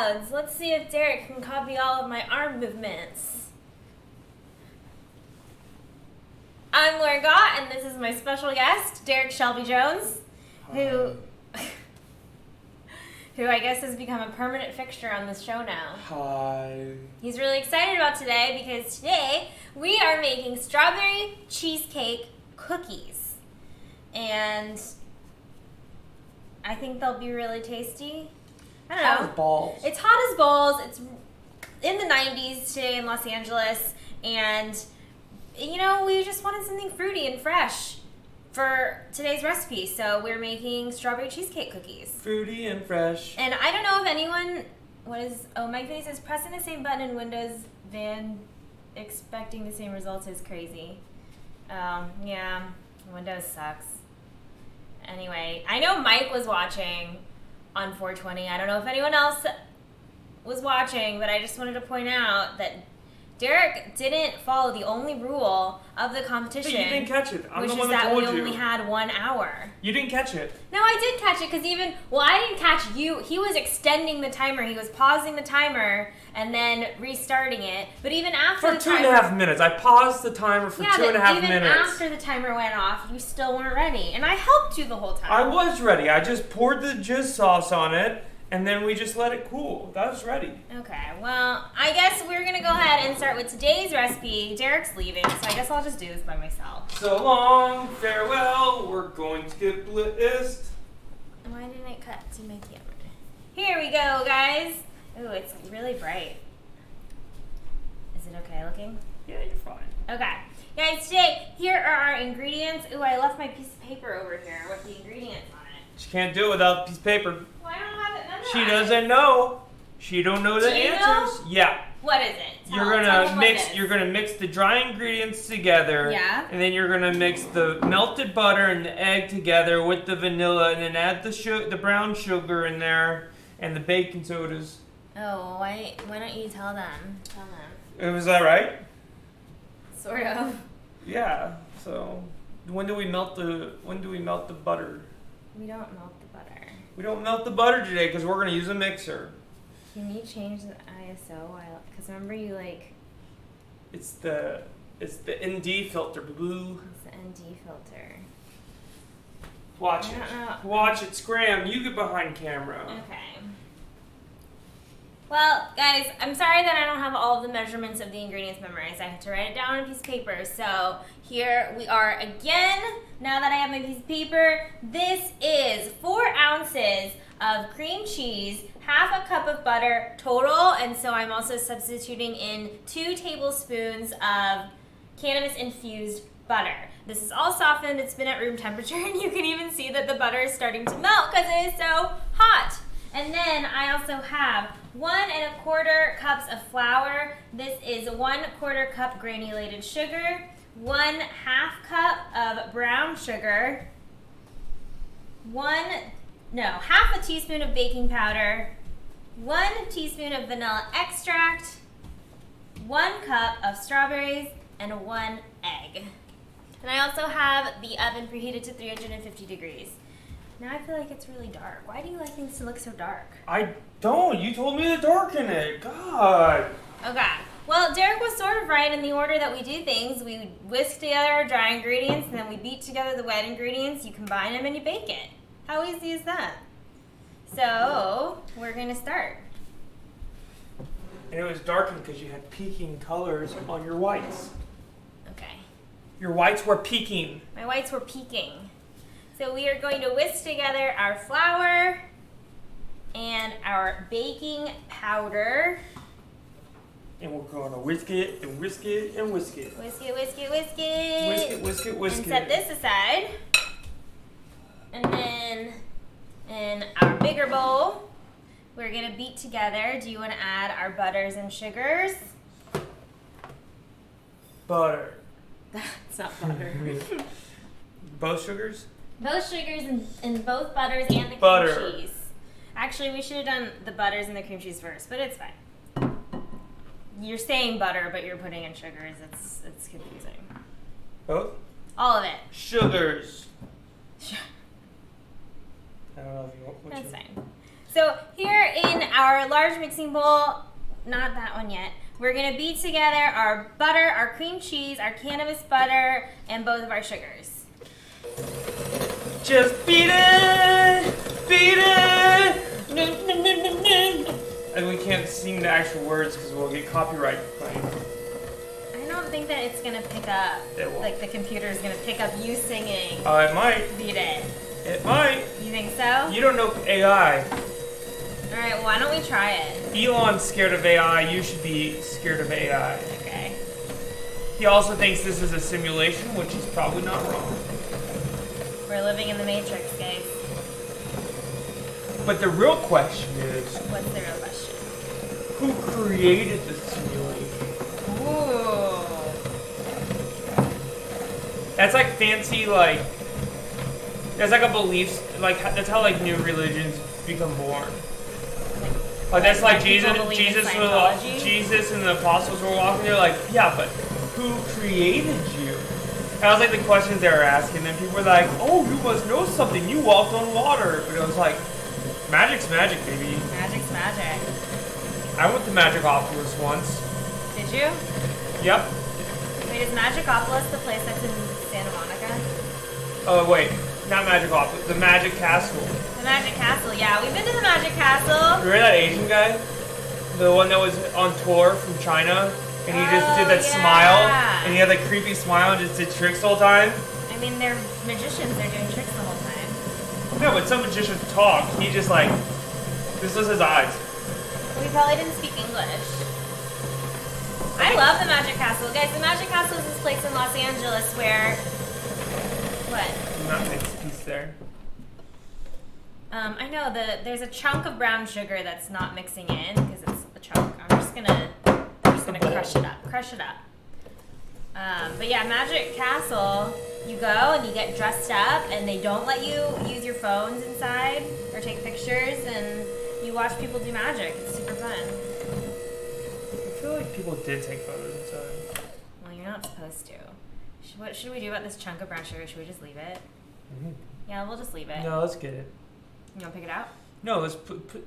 crowds. Let's see if Derek can copy all of my arm movements. I'm Laura Gott, and this is my special guest, Derek Shelby Jones, who I guess has become a permanent fixture on this show now. Hi. He's really excited about today because today we are making strawberry cheesecake cookies. And I think they'll be really tasty. I don't know. Hot as balls. It's hot as balls. It's in the 90s today in Los Angeles. And, you know, we just wanted something fruity and fresh for today's recipe. So we're making strawberry cheesecake cookies. Fruity and fresh. And I don't know if anyone Mike Vinny says pressing the same button in Windows Van expecting the same results is crazy. Yeah, Windows sucks. Anyway, I know Mike was watching on 420. I don't know if anyone else was watching, but I just wanted to point out that Derek didn't follow the only rule of the competition. Hey, you didn't catch it. I'm which the is one that that told we you. only had 1 hour. You didn't catch it. No, I did catch it because I didn't catch you. He was extending the timer. He was pausing the timer and then restarting it. But even after For the 2.5 minutes. I paused the timer for 2.5 minutes. Even after the timer went off, you still weren't ready. And I helped you the whole time. I was ready. I just poured the jizz sauce on it, and then we just let it cool. That was ready. Okay, well, I guess we're going to go ahead and start with today's recipe. Derek's leaving, so I guess I'll just do this by myself. So long, farewell. We're going to get blitzed. Why didn't it cut to my camera? Here we go, guys. Ooh, it's really bright. Is it okay looking? Yeah, you're fine. Okay. Guys, today, here are our ingredients. Ooh, I left my piece of paper over here with the ingredients on it. She can't do it without a piece of paper. Well, I don't have it memorized. She doesn't know. She don't know the Do you answers. know? Yeah. What is it? You're Tell gonna me mix. what it is. You're gonna mix the dry ingredients together. Yeah. And then you're gonna mix the melted butter and the egg together with the vanilla, and then add the brown sugar in there and the baking sodas. Oh, why don't you tell them? Tell them. Was that right? Sort of. Yeah. So when do we melt the butter? We don't melt the butter. We don't melt the butter today because we're gonna use a mixer. Can you change the ISO? Because remember you It's the ND filter, boo. It's the ND filter. Watch I it. don't know. Watch it, Scram. You get behind camera. Okay. Well, guys, I'm sorry that I don't have all of the measurements of the ingredients memorized. I had to write it down on a piece of paper. So here we are again. Now that I have my piece of paper, this is 4 ounces of cream cheese, half a cup of butter total, and so I'm also substituting in 2 tablespoons of cannabis-infused butter. This is all softened. It's been at room temperature, and you can even see that the butter is starting to melt because it is so hot. And then I also have 1 1/4 cups of flour. This is 1/4 cup granulated sugar, 1/2 cup of brown sugar, half a teaspoon of baking powder, 1 teaspoon of vanilla extract, 1 cup of strawberries, and 1 egg. And I also have the oven preheated to 350 degrees. Now I feel like it's really dark. Why do you like things to look so dark? I don't. You told me to darken it. God. Okay. Well, Derek was sort of right in the order that we do things. We whisk together our dry ingredients, and then we beat together the wet ingredients. You combine them, and you bake it. How easy is that? So, we're going to start. And it was darkened because you had peaking colors on your whites. Okay. Your whites were peaking. My whites were peaking. So we are going to whisk together our flour and our baking powder. And we're going to whisk it and whisk it and whisk it. Whisk it, whisk it, whisk it. Whisk it, whisk it, whisk and it. set this aside. And then in our bigger bowl, we're going to beat together. Do you want to add our butters and sugars? Butter. That's not butter. Both sugars? Both sugars and both butters and the Butter. cream cheese. Actually, we should have done the butters and the cream cheese first, but it's fine. You're saying butter, but you're putting in sugars. It's confusing. Both? All of it. Sugars. I don't know if you want. That's fine. So here in our large mixing bowl, not that one yet, we're gonna beat together our butter, our cream cheese, our cannabis butter, and both of our sugars. Just beat it, beat it. And we can't sing the actual words because we'll get copyright claim. I don't think that it's gonna pick up. It won't. Like the computer is gonna pick up you singing. It might. Beat it. It might. You think so? You don't know AI. All right. Well, why don't we try it? Elon's scared of AI. You should be scared of AI. Okay. He also thinks this is a simulation, which is probably not wrong. We're living in the Matrix, guys. But the real question is, What's the real question? who created the simulation? Ooh. That's like fancy, like, that's like a belief, like, that's how, like, new religions become born. Like, that's like people believe in Scientology? Jesus and the apostles were walking there, like, yeah, but who created you? That was like the questions they were asking, and people were like, oh, you must know something, you walked on water. But it was like, magic's magic, baby. Magic's magic. I went to Magicopolis once. Did you? Yep. Wait, is Magicopolis the place that's in Santa Monica? Oh, wait, not Magicopolis, the Magic Castle. The Magic Castle, yeah. We've been to the Magic Castle. Remember that Asian guy? The one that was on tour from China? And he just did that smile, and he had that creepy smile and just did tricks the whole time? I mean, they're magicians. They're doing tricks the whole time. No, but some magicians talk. He just like, this was his eyes. We probably didn't speak English. I love the Magic Castle. Guys, the Magic Castle is this place in Los Angeles where... What? Not mixed piece there. I know, there's a chunk of brown sugar that's not mixing in because it's a chunk. I'm just gonna crush it up. But yeah, Magic Castle, you go and you get dressed up and they don't let you use your phones inside or take pictures, and you watch people do magic. It's super fun. I feel like people did take photos inside. Well, you're not supposed to. What should we do about this chunk of brown sugar? Should we just leave it? Mm-hmm. Yeah, we'll just leave it. No, let's get it. You want to pick it out? No, let's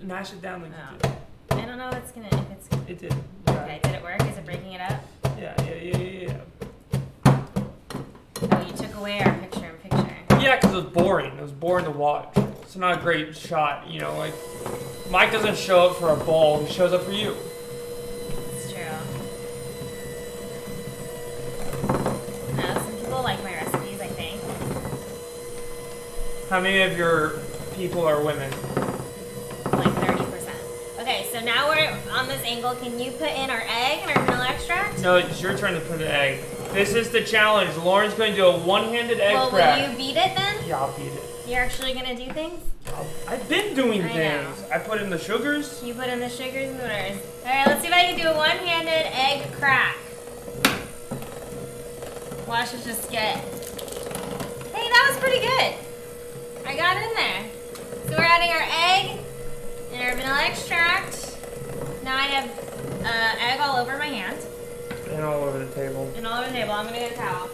mash it down like you did. I don't know if it's gonna. It did. Okay, did it work? Is it breaking it up? Yeah. Oh, you took away our picture-in-picture. Yeah, because it was boring. It was boring to watch. It's not a great shot, you know, like, Mike doesn't show up for a ball, he shows up for you. It's true. No, some people like my recipes, I think. How many of your people are women? Like 30%. Okay, so now we're on this angle. Can you put in our egg and our vanilla extract? No, it's your turn to put an egg. This is the challenge. Lauren's going to do a one-handed egg crack. Will you beat it then? Yeah, I'll beat it. You're actually gonna do things? I've been doing I things. know. I put in the sugars. You put in the sugars and the butters. Alright, let's see if I can do a one-handed egg crack. Watch it just get... Hey, that was pretty good. I got in there. So we're adding our egg and our vanilla extract. Now I have egg all over my hand. And all over the table. And all over the table. I'm gonna get a towel.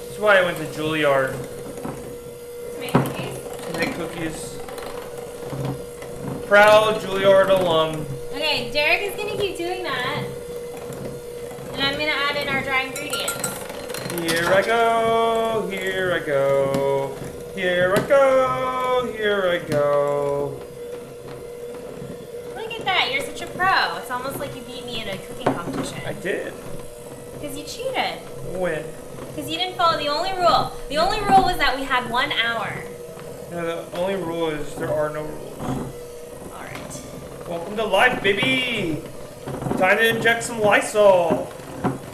That's why I went to Juilliard To make cookies. to make cookies. Proud Juilliard alum. Okay, Derek is gonna keep doing that. And I'm gonna add in our dry ingredients. Here I go, here I go, here I go, here I go. Look at that, you're such a pro. It's almost like you beat me in a cooking competition. I did. Because you cheated. When? Because you didn't follow the only rule. The only rule was that we had 1 hour. No, the only rule is there are no rules. Alright. Welcome to life, baby! Time to inject some Lysol.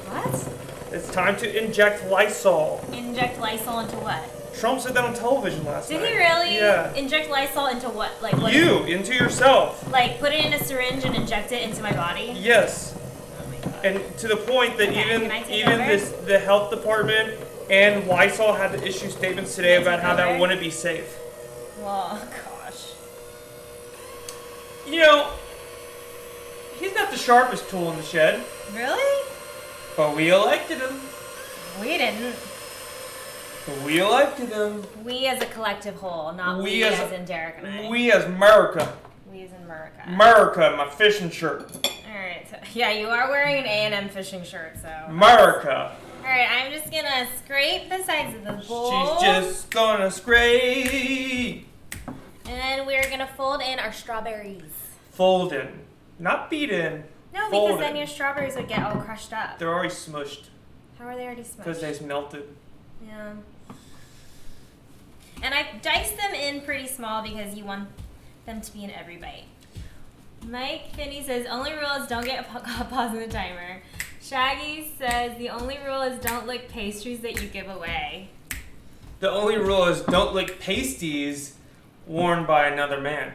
What? It's time to inject Lysol. Inject Lysol into what? Trump said that on television last night. Did he really? Yeah. Inject Lysol into what? Like what? You, into yourself. Like put it in a syringe and inject it into my body? Yes. Oh my god. And to the point that Okay, can I take even over? the health department and Lysol had to issue statements today Can I about take how that over? wouldn't be safe. Oh gosh. You know, he's not the sharpest tool in the shed, Really? but we elected him. We didn't. But we elected him. We as a collective whole, not we as in Derek and I. We as America. We as in America. America, my fishing shirt. Alright, so, yeah, you are wearing an A&M fishing shirt, so. America. Alright, I'm just gonna scrape the sides of the bowl. She's just gonna scrape. And then we're gonna fold in our strawberries. Fold in. Not beat in. No, because then your strawberries would get all crushed up. They're already smushed. How are they already smushed? Because they melted. Yeah. And I diced them in pretty small because you want them to be in every bite. Mike Finney says, only rule is don't get a pause in the timer. Shaggy says, the only rule is don't lick pastries that you give away. The only rule is don't lick pasties worn by another man.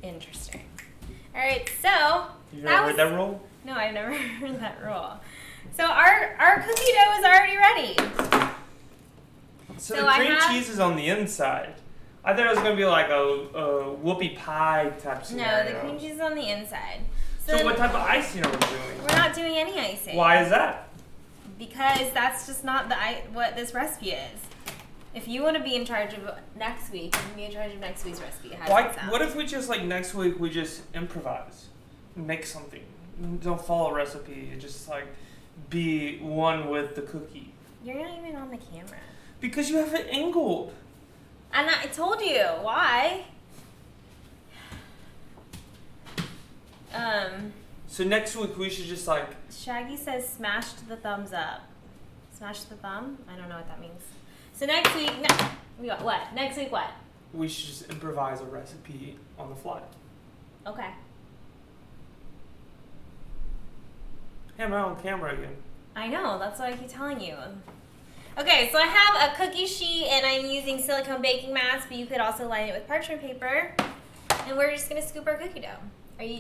Interesting. Alright, so... You ever heard that rule? No, I've never heard that rule. So our cookie dough is already ready. So the cream cheese is on the inside. I thought it was going to be like a whoopie pie type scenario. No, the cream cheese is on the inside. So what type of icing are we doing? We're not doing any icing. Why is that? Because that's just not what this recipe is. If you want to be in charge of next week, you can be in charge of next week's recipe. How does that sound? What if we just, like, next week we just improvise? Make something. Don't follow a recipe. Just, like, be one with the cookie. You're not even on the camera. Because you have it angled. And I told you. Why? So next week we should just, like... Shaggy says smashed the thumbs up. Smash the thumb? I don't know what that means. So next week... we got what? Next week what? We should just improvise a recipe on the fly. Okay. Hey, I'm on camera again. I know. That's what I keep telling you. Okay, so I have a cookie sheet and I'm using silicone baking mask, but you could also line it with parchment paper. And we're just going to scoop our cookie dough.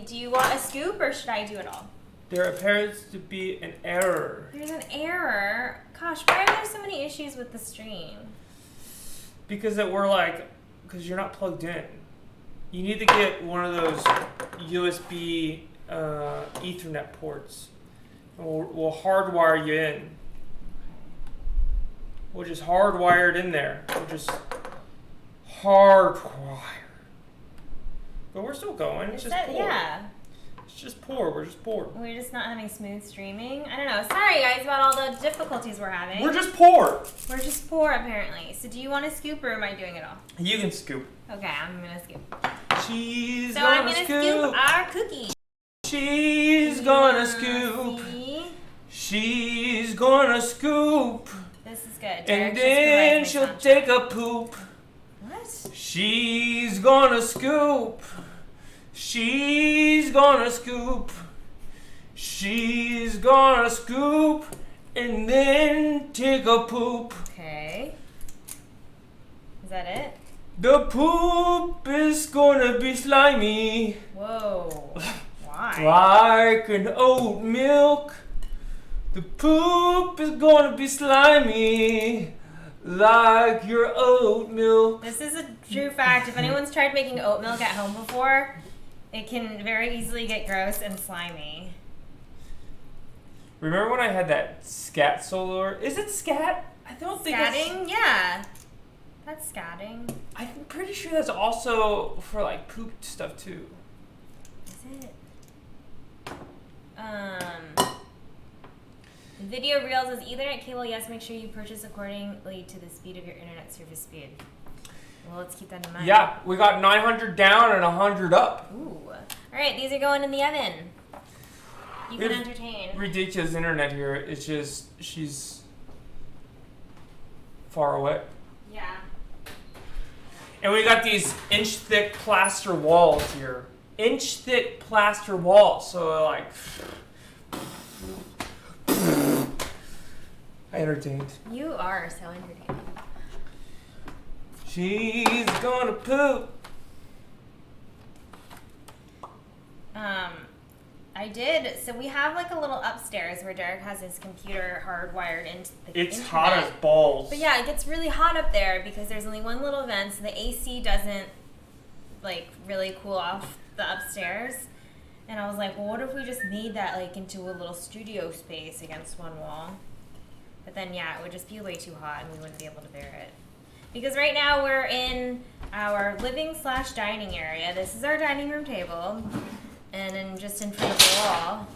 Do you want a scoop or should I do it all? There appears to be an error. There's an error? Gosh, why are there so many issues with the stream? Because because you're not plugged in. You need to get one of those USB Ethernet ports. And we'll hardwire you in. We'll just hardwire it in there. We'll just hardwire. But we're still going. It's just pour. Yeah. It's just pour. We're just pour. We're just not having smooth streaming. I don't know. Sorry, guys, about all the difficulties we're having. We're just pour. We're just pour, apparently. So do you want to scoop or am I doing it all? You can scoop. Okay, I'm going to scoop. She's so gonna I'm going to scoop our cookie. She's gonna scoop. See? She's gonna scoop. This is good. And then she'll take a poop. What? She's gonna scoop. She's gonna scoop. She's gonna scoop and then take a poop. Okay. Is that it? The poop is gonna be slimy. Whoa. Why? Like an oat milk. The poop is gonna be slimy. Like your oat milk. This is a true fact. If anyone's tried making oat milk at home before, it can very easily get gross and slimy. Remember when I had that scat solo? Is it scat? I don't think it's... Scatting? Yeah. That's scatting. I'm pretty sure that's also for like poop stuff too. Is it? Video Reels is Ethernet cable. Yes, make sure you purchase accordingly to the speed of your internet service speed. Well, let's keep that in mind. Yeah, we got 900 down and 100 up. Ooh. All right, these are going in the oven. You can entertain. Ridiculous internet here. It's just, she's far away. Yeah. And we got these inch-thick plaster walls here. Inch-thick plaster walls. So, like... I entertained. You are so entertaining. She's gonna poop. I did. So we have like a little upstairs where Derek has his computer hardwired into the internet. It's hot as balls. But yeah, it gets really hot up there because there's only one little vent, so the AC doesn't like really cool off the upstairs. And I was like, well, what if we just made that like into a little studio space against one wall? But then, yeah, it would just be way too hot and we wouldn't be able to bear it. Because right now we're in our living/dining area. This is our dining room table. And then just in front of the wall.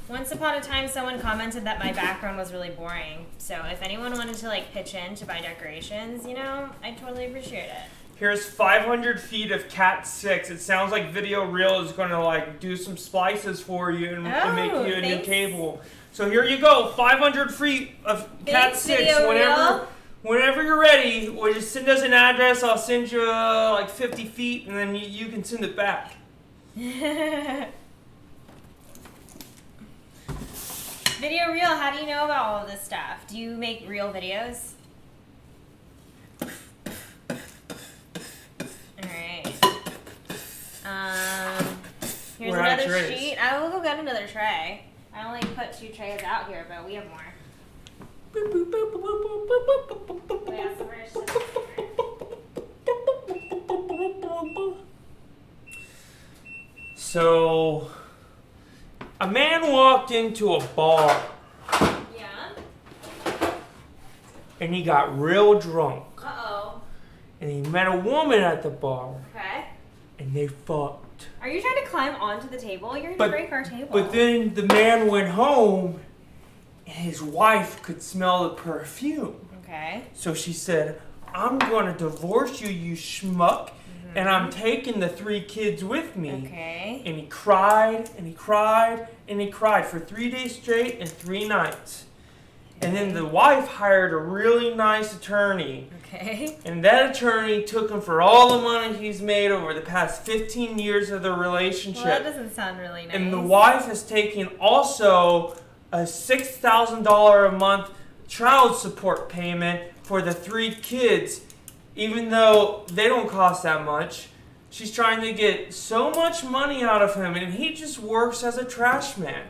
Once upon a time, someone commented that my background was really boring. So if anyone wanted to like pitch in to buy decorations, you know, I'd totally appreciate it. Here's 500 feet of Cat 6. It sounds like Video Reel is going to like do some splices for you and make you a new cable. So here you go, 500 feet of Cat 6. Whenever you're ready, or just send us an address. I'll send you like 50 feet, and then you can send it back. Video Reel, how do you know about all of this stuff? Do you make real videos? Alright. Here's another sheet. I will go get another tray. I only put 2 trays out here, but we have more. So, a man walked into a bar. Yeah. And he got real drunk. Uh-oh. And he met a woman at the bar. Okay. And they fucked. Are you trying to climb onto the table? You're going to break our table. But then the man went home, and his wife could smell the perfume. Okay. So she said, I'm going to divorce you, you schmuck, and I'm taking the 3 kids with me. Okay. And he cried, and he cried, and he cried for 3 days straight and 3 nights. And then the wife hired a really nice attorney. Okay. And that attorney took him for all the money he's made over the past 15 years of their relationship. Well, that doesn't sound really nice. And the wife has taken also a $6,000 a month child support payment for the 3 kids, even though they don't cost that much. She's trying to get so much money out of him, and he just works as a trash man.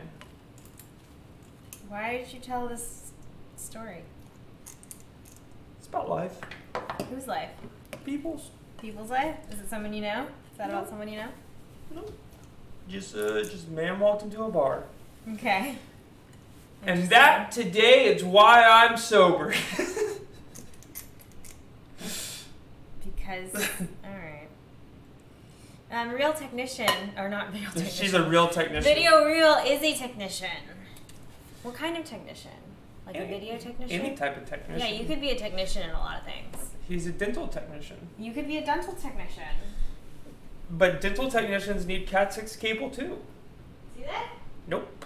Why did you tell this story? It's about life. Whose life? People's. People's life? Is it someone you know? Is that about someone you know? No. Just a man walked into a bar. Okay. And that today is why I'm sober. Because, alright. Real technician, or not real technician. She's a real technician. Video Reel is a technician. What kind of technician? Like a video technician? Any type of technician. Yeah, you could be a technician in a lot of things. He's a dental technician. You could be a dental technician. But dental technicians need Cat 6 cable too. See that? Nope.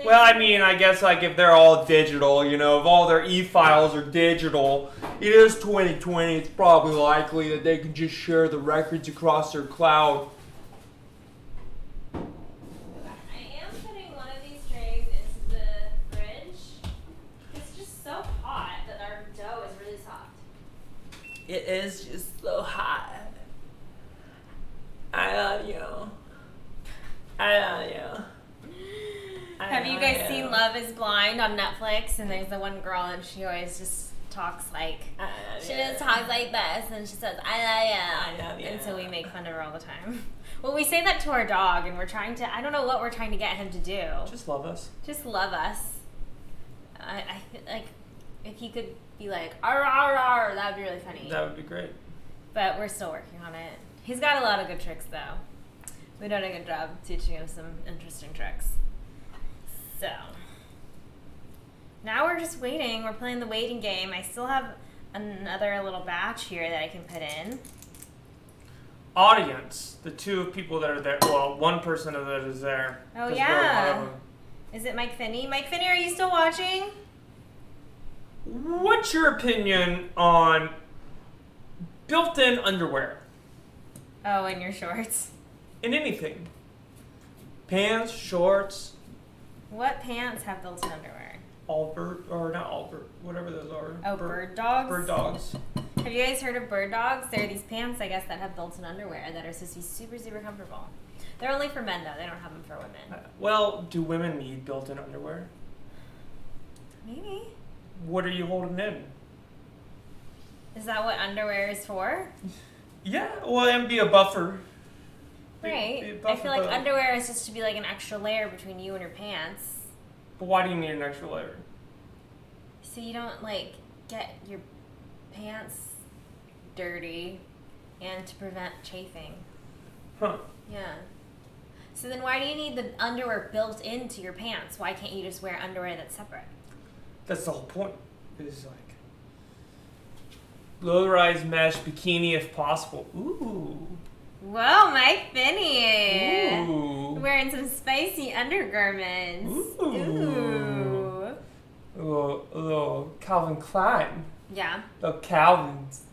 Well, I mean, I guess like if they're all digital, you know, if all their e-files are digital, it is 2020, it's probably likely that they can just share the records across their cloud. I am putting one of these trays into the fridge. It's just so hot that our dough is really soft. It is just so hot. I love you. I love you. Have you guys seen Love is Blind on Netflix? And there's the one girl and she always just talks like, she just talks like this and she says, I love you. And so we make fun of her all the time. Well, we say that to our dog and we're trying to, I don't know what we're trying to get him to do. Just love us. Just love us. I feel like if he could be like, arr, arr, arr, that would be really funny. That would be great. But we're still working on it. He's got a lot of good tricks though. We're doing a good job teaching him some interesting tricks. So, now we're just waiting. We're playing the waiting game. I still have another little batch here that I can put in. Audience, the 2 people that are there, well, one person of that is there. Oh, yeah. Is it Mike Finney? Mike Finney, are you still watching? What's your opinion on built-in underwear? Oh, in your shorts. In anything. Pants, shorts. What pants have built-in underwear? Allbird, or not Allbird, whatever those are. Oh, bird dogs? Bird dogs. Have you guys heard of bird dogs? They're these pants, I guess, that have built-in underwear that are supposed to be super, super comfortable. They're only for men, though. They don't have them for women. Well, do women need built-in underwear? Maybe. What are you holding in? Is that what underwear is for? Yeah, well, and be a buffer. Right. I feel like underwear is just to be like an extra layer between you and your pants. But why do you need an extra layer? So you don't like get your pants dirty and to prevent chafing. Huh. Yeah. So then why do you need the underwear built into your pants? Why can't you just wear underwear that's separate? That's the whole point. It's like low-rise mesh bikini if possible. Ooh. Whoa, Mike Finney. Ooh. Wearing some spicy undergarments. Ooh. A little Calvin Klein. Yeah. Little Calvins.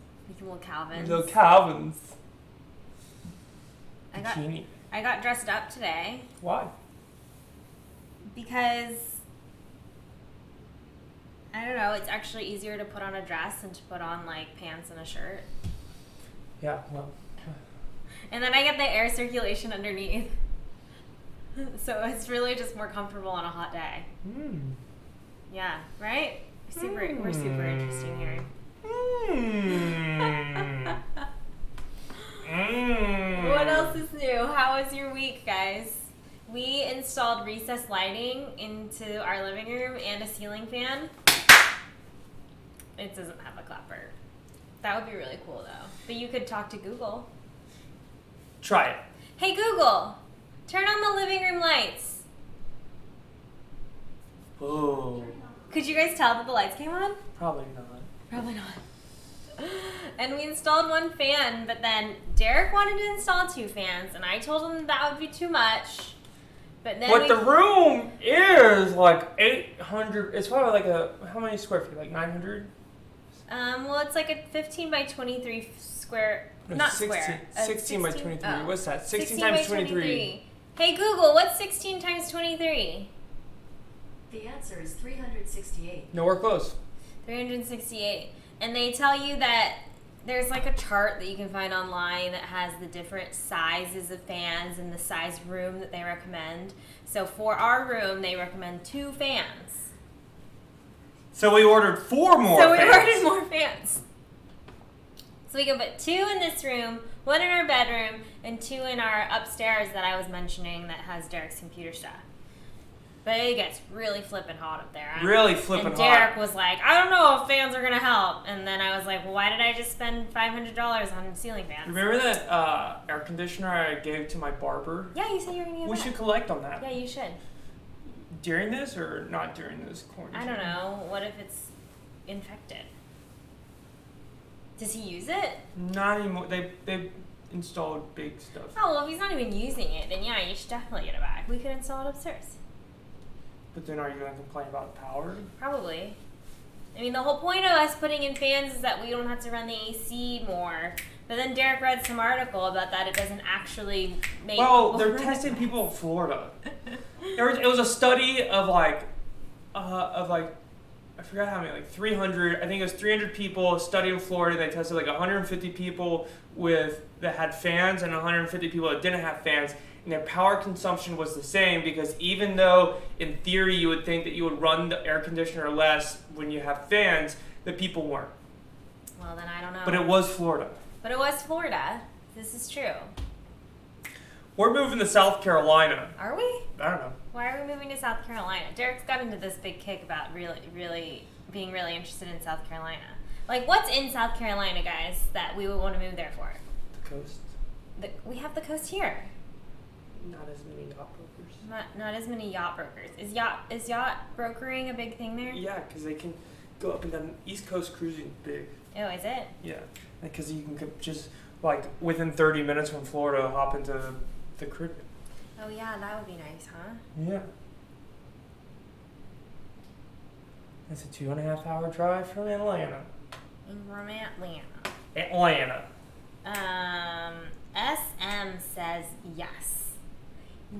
Little Calvins. Little Calvins. I Bikini. got dressed up today. Why? Because I don't know, it's actually easier to put on a dress than to put on like pants and a shirt. Yeah, well. And then I get the air circulation underneath. So it's really just more comfortable on a hot day. Yeah, right? We're super interesting here. What else is new? How was your week, guys? We installed recessed lighting into our living room and a ceiling fan. It doesn't have a clapper. That would be really cool though. But you could talk to Google. Try it. Hey Google, turn on the living room lights. Oh. Could you guys tell that the lights came on? Probably not. Probably not. And we installed one fan, but then Derek wanted to install 2 fans, and I told him that would be too much. But the room is like 800. It's probably like how many square feet? Like 900? Well, it's like a 15 by 23 square. No, Not 16, square. 16 by 23. Oh. What's that? 16 by times 23. Hey Google, what's 16 times 23? The answer is 368. Nowhere close. 368. And they tell you that there's like a chart that you can find online that has the different sizes of fans and the size room that they recommend. So for our room, they recommend 2 fans. So we ordered 4 more So we fans. ordered more fans. So we can put 2 in this room, 1 in our bedroom, and 2 in our upstairs that I was mentioning that has Derek's computer stuff. But it gets really flippin' hot up there. Really flippin' hot. And Derek was like, I don't know if fans are going to help. And then I was like, well, why did I just spend $500 on ceiling fans? Remember that air conditioner I gave to my barber? Yeah, you said you were going to get We that. should collect on that. Yeah, you should. During this or not during this quarantine? I don't know. What if it's infected? Does he use it? Not anymore. They installed big stuff. Oh, well, if he's not even using it, then yeah, you should definitely get it back. We could install it upstairs. But then are you going to complain about the power? Probably. I mean, the whole point of us putting in fans is that we don't have to run the AC more. But then Derek read some article about that. It doesn't actually make... Well, they're testing people in Florida. It was a study of like, I forgot how many, like 300, I think it was 300 people studied in Florida. They tested like 150 people that had fans and 150 people that didn't have fans. And their power consumption was the same because even though in theory you would think that you would run the air conditioner less when you have fans, the people weren't. Well, then I don't know. But it was Florida. But it was Florida. This is true. We're moving to South Carolina. Are we? I don't know. Why are we moving to South Carolina? Derek's got into this big kick about really being really interested in South Carolina. Like, what's in South Carolina, guys, that we would want to move there for? The coast. We have the coast here. Not as many yacht brokers. Not as many yacht brokers. Is yacht brokering a big thing there? Yeah, because they can go up and down. East Coast cruising big. Oh, is it? Yeah, because you can just like within 30 minutes from Florida hop into the Caribbean. Oh yeah, that would be nice, huh? Yeah. That's a 2.5 hour drive from Atlanta. From Atlanta. Atlanta. SM says yes.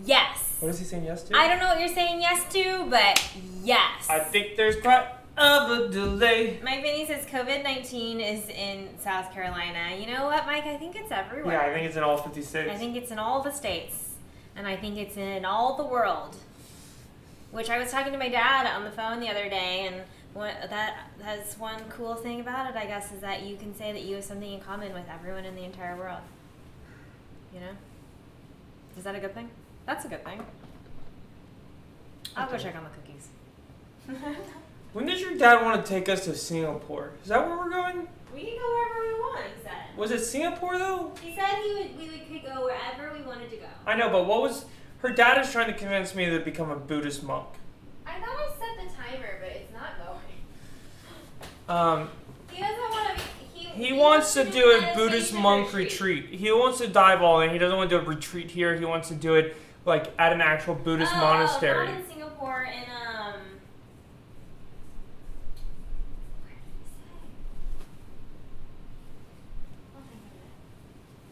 Yes. What is he saying yes to? I don't know what you're saying yes to, but yes. I think there's quite of a delay. Mike Vinny says COVID-19 is in South Carolina. You know what, Mike? I think it's everywhere. Yeah, I think it's in all 50 states. I think it's in all the states. And I think it's in all the world. Which I was talking to my dad on the phone the other day, and that's one cool thing about it, I guess, is that you can say that you have something in common with everyone in the entire world. You know? Is that a good thing? That's a good thing. I'll go check on the cookies. When did your dad want to take us to Singapore? Is that where we're going? We can go wherever we want, he said. Was it Singapore though? He said we could go wherever we wanted to go. I know, but what was... Her dad is trying to convince me to become a Buddhist monk. I thought I set the timer, but it's not going. He doesn't want to He wants to do a Buddhist monk retreat. He wants to dive all in. He doesn't want to do a retreat here. He wants to do it like at an actual Buddhist monastery. Not in Singapore, in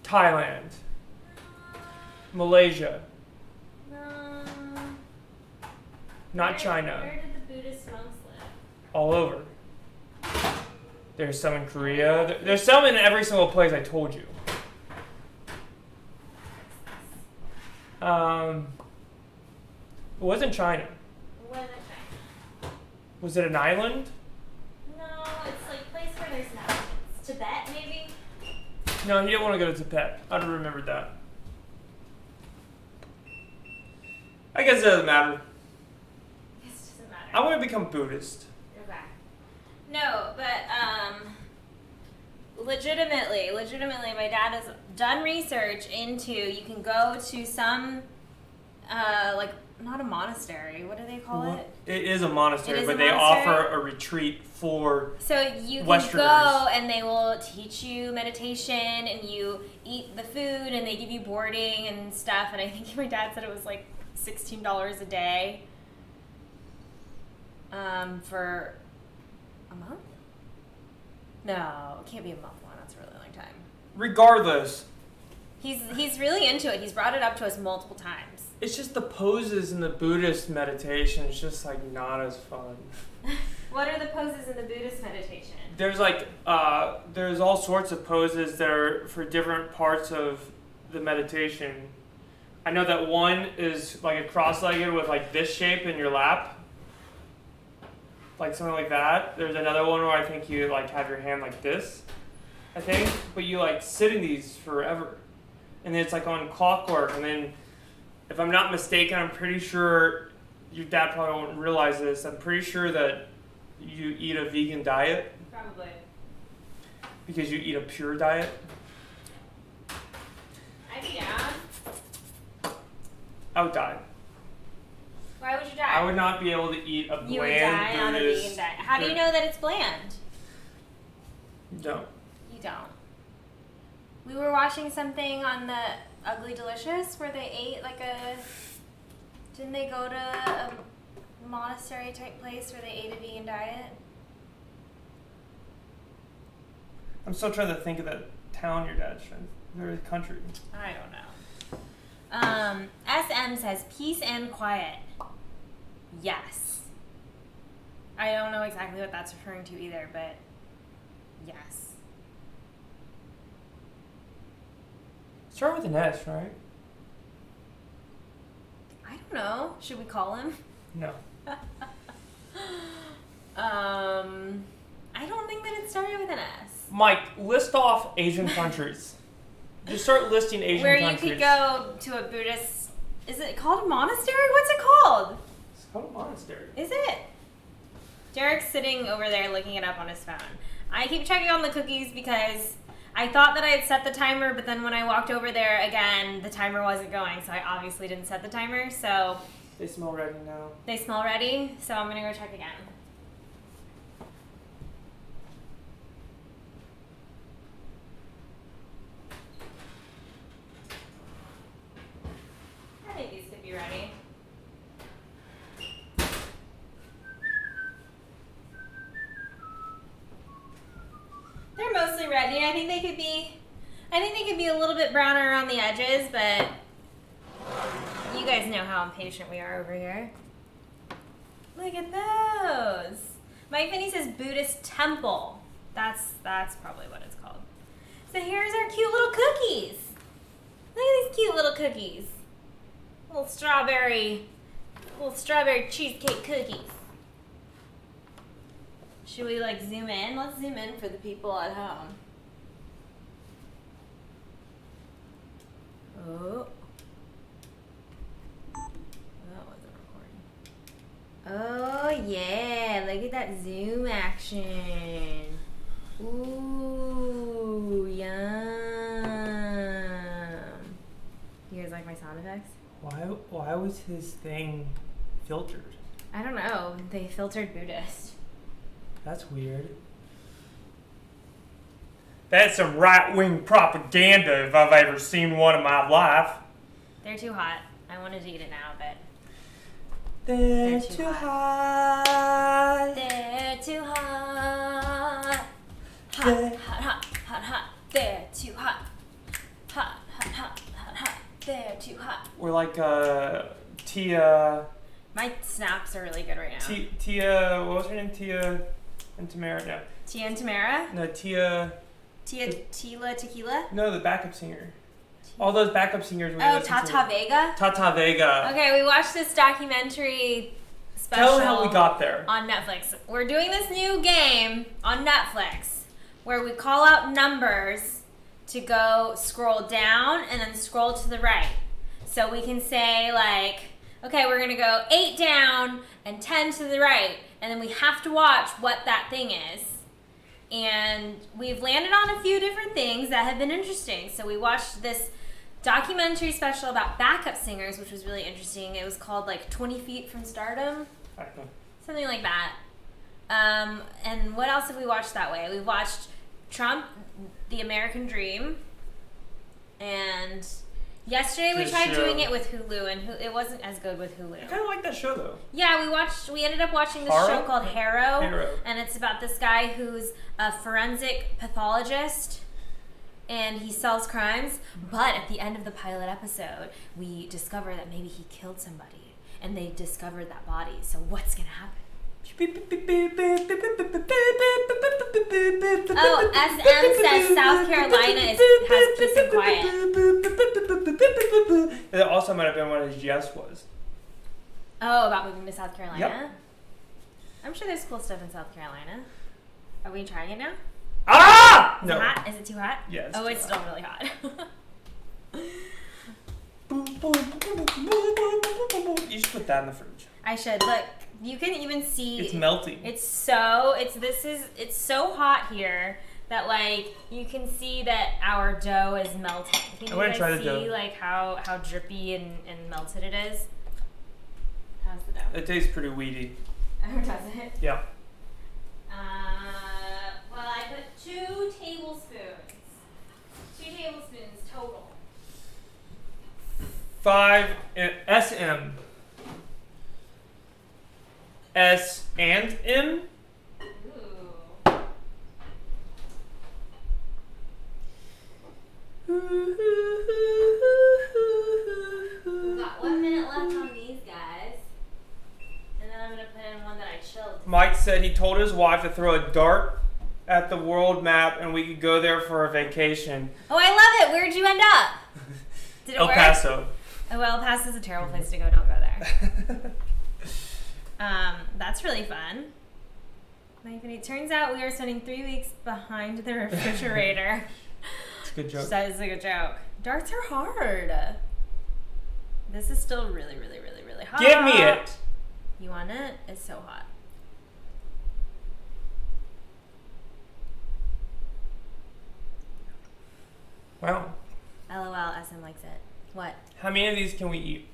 Thailand. Malaysia. No. Not China. Where did the Buddhist monks live? All over. There's some in Korea. There's some in every single place I told you. It wasn't China. It wasn't China. Was it an island? No, it's like a place where there's mountains. Tibet, maybe? No, he didn't want to go to Tibet. I'd have remembered that. I guess it doesn't matter. This doesn't matter. I want to become Buddhist. Okay. No, but legitimately, my dad has done research into. You can go to some, like not a monastery. What do they call it? It is a monastery, It is but a they monastery? offer a retreat for. So you can Westerners. go and they will teach you meditation and you eat the food and they give you boarding and stuff. And I think my dad said it was like $16 a day for a month? No, it can't be a month long. That's a really long time. Regardless, He's really into it. He's brought it up to us multiple times. it's just the poses in the Buddhist meditation. It's just like not as fun. What are the poses in the Buddhist meditation? There's like there's all sorts of poses that are for different parts of the meditation. I know that one is like a cross-legged with like this shape in your lap, like something like that. There's another one where I think you like have your hand like this, I think, but you like sit in these forever, and then it's like on clockwork. And then, if I'm not mistaken, I'm pretty sure your dad probably won't realize this. I'm pretty sure that you eat a vegan diet Probably. because you eat a pure diet. I'd be down. I would die. Why would you die? I would not be able to eat a You would bland die on a Buddhist. vegan diet. How do you know that it's bland? No. You don't. We were watching something on the Ugly Delicious where they ate like a... Didn't they go to a monastery type place where they ate a vegan diet? I'm still trying to think of that town your dad's from. Or the country. I don't know. SM says peace and quiet. Yes. I don't know exactly what that's referring to either, but yes. Start with an S, right? I don't know. Should we call him? No. I don't think that it started with an S. Mike, list off Asian countries. Just start listing Asian Where countries. you could go to a Buddhist... Is it called a monastery? What's it called? It's called a monastery. Is it? Derek's sitting over there looking it up on his phone. I keep checking on the cookies because I thought that I had set the timer, but then when I walked over there again, the timer wasn't going, so I obviously didn't set the timer. So They smell ready now. they smell ready, so I'm going to go check again. I think these could be ready. They're mostly ready. I think they could be a little bit browner around the edges, but you guys know how impatient we are over here. Look at those. Mike Finney says Buddhist temple. That's probably what it's called. So here's our cute little cookies. Look at these cute little cookies. Little strawberry cheesecake cookies. Should we like zoom in? Let's zoom in for the people at home. Oh. That wasn't recording. Oh yeah, look at that zoom action. Ooh, yum. You guys like my sound effects? Why was his thing filtered? I don't know. They filtered Buddhist. That's weird. That's some right-wing propaganda if I've ever seen one in my life. They're too hot. I wanted to eat it now, but They're too too hot. they're too hot. Hot, They're- hot, hot, hot, hot. They're too hot. Hot, hot, hot, hot, hot. They're too hot. We're like Tia, My snaps are really good right now. Tia, what was her name? Tia and Tamara? No. Tia and Tamara? No, Tia, Tila Tequila? no, the backup singer. All those backup singers we Oh, listened to. Tata Vega? Tata Vega. Okay, we watched this documentary special Tell them how we got there. on Netflix. We're doing this new game on Netflix where we call out numbers to go scroll down and then scroll to the right. So we can say like, okay, we're gonna go 8 down and 10 to the right, and then we have to watch what that thing is. And we've landed on a few different things that have been interesting. So we watched this documentary special about backup singers, which was really interesting. It was called like 20 Feet from Stardom, I don't know. something like that. And what else have we watched that way? We watched Trump, The American Dream, and yesterday we Good tried show. doing it with Hulu, and it wasn't as good with Hulu. I kind of like that show though. Yeah, we ended up watching this Harrow? show called Harrow, Harrow. and it's about this guy who's a forensic pathologist, and he solves crimes. But at the end of the pilot episode, we discover that maybe he killed somebody, and they discovered that body. So what's gonna happen? Oh, SM says South Carolina has peace and quiet. That also might have been what his yes was. Oh, about moving to South Carolina? Yep. I'm sure there's cool stuff in South Carolina. Are we trying it now? Ah! Is it hot? Is it too hot? Yeah, it's Oh, too it's hot. still really hot. You should put that in the fridge. I should. Look, you can even see It's melting. It's so hot here that like you can see that our dough is melting. Can I you wanna guys try the see dough. like how drippy and melted it is? How's the dough? It tastes pretty weedy. Oh, does it? Yeah. Well, I put 2 tablespoons. 2 tablespoons total. 5 SM. S and M. Ooh. We've got 1 minute left on these guys. And then I'm going to put in one that I chilled. Mike said he told his wife to throw a dart at the world map and we could go there for a vacation. Oh, I love it. Where'd you end up? Did it El work? Paso. Oh, well, El Paso's a terrible place to go. Don't go there. That's really fun. It turns out we are spending 3 weeks behind the refrigerator. It's a good joke. That is a good joke. Darts are hard. This is still really, really, really, really hot. Give me it. You want it? It's so hot. Wow. LOL, SM likes it. What? How many of these can we eat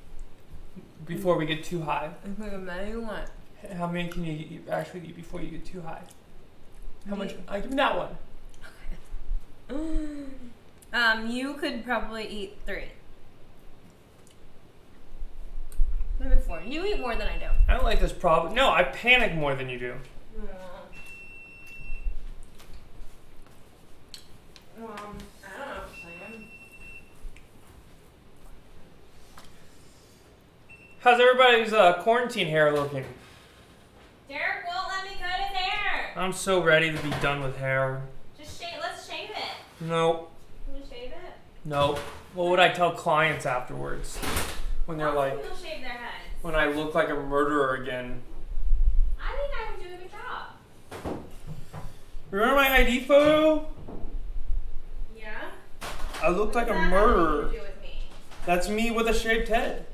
before we get too high? You want? How many can you actually eat before you get too high? How much? I give me that one. You could probably eat 3. Maybe 4. You eat more than I do. I don't like this problem. No, I panic more than you do. I don't know, Sam. How's everybody's quarantine hair looking? Derek won't let me cut his hair. I'm so ready to be done with hair. Just shave. Let's shave it. Nope. Can you shave it? Nope. What would I tell clients afterwards? When they're Lots of like, people shave their heads. when I look like a murderer again. I think I would do a good job. Remember my ID photo? Yeah. I looked like a What's that murderer. have to do with me? That's me with a shaved head.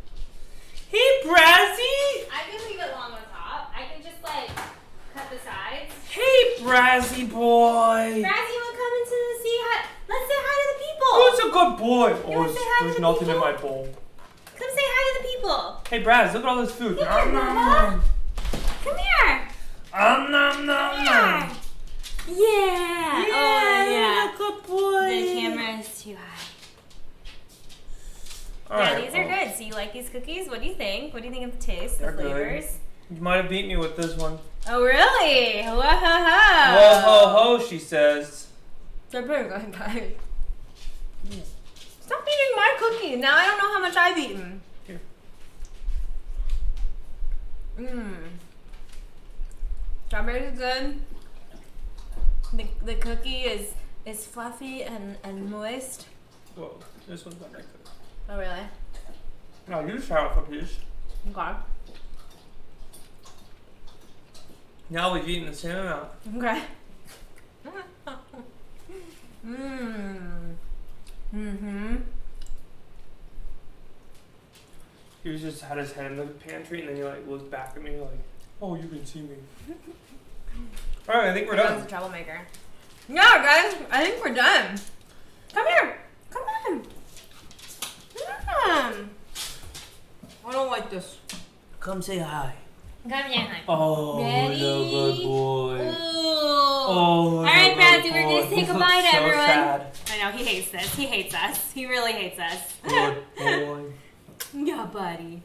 Hey, Brazzy! I can leave it long on top. Brazzy boy. Brazzy, you want to come into the sea? Let's say hi to the people. Who's a good boy? You wanna say hi to There's the nothing in people? my bowl. Come say hi to the people. Hey, Braz, look at all this food. Come here, Mama. Come here. Nom, nom, nom, nom. Yeah. Oh, yeah. Good boy. The camera is too high. All Yeah, right, these are good. So you like these cookies? What do you think? What do you think of the taste, the They're good. flavors? You might have beat me with this one. Oh, really? Whoa, ho, ho. Whoa, ho, ho, she says. They're pretty good, guys. Stop eating my cookies. Now I don't know how much I've eaten. Here. Mmm. Strawberry is good. The cookie is fluffy and moist. Whoa, this one's not that good. Oh, really? No, you just try off a piece. Okay. Now we've eaten the same amount. Okay. Mmm. Mm-hmm. He was just had his head in the pantry, and then he like looked back at me like, "Oh, you can see me." All right, I think we're That done. was a troublemaker. Yeah, guys, I think we're done. Come here. Come on. Come. I don't like this. Come say hi. Come here. Oh, Ready? the good boy. Ooh. Oh, All right, the Bradley, good we're boy. gonna say He goodbye looks to so everyone. Sad. I know he hates this. He hates us. He really hates us. Good boy. Yeah, buddy.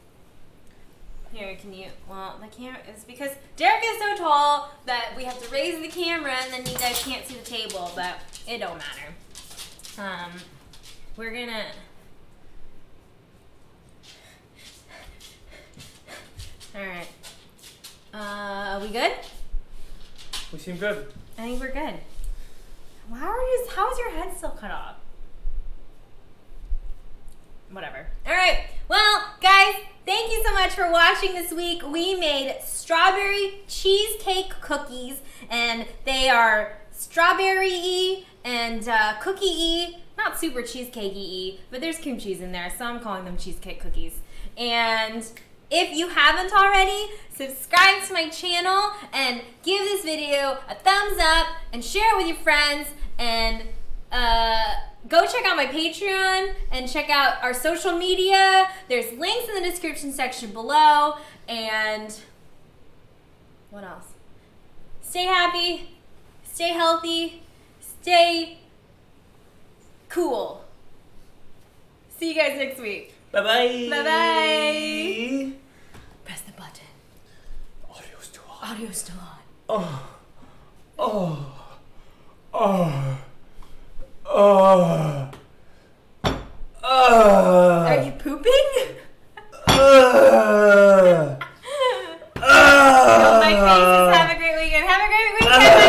Here, can you? Well, the camera is because Derek is so tall that we have to raise the camera, and then you guys can't see the table. But it don't matter. We're gonna. All right. Are we good? We seem good. I think we're good. How is your head still cut off? Whatever. All right. Well, guys, thank you so much for watching this week. We made strawberry cheesecake cookies, and they are strawberry-y and cookie-y. Not super cheesecakey-y, but there's cream cheese in there, so I'm calling them cheesecake cookies. And if you haven't already, subscribe to my channel and give this video a thumbs up and share it with your friends, and go check out my Patreon and check out our social media. There's links in the description section below. And what else? Stay happy, stay healthy, stay cool. See you guys next week. Bye-bye. Bye-bye. Press the button. Audio's too on. Audio's still on. Oh. Oh. Oh. Oh. Are you pooping? Oh, My faces. Have a great weekend. Have a great weekend.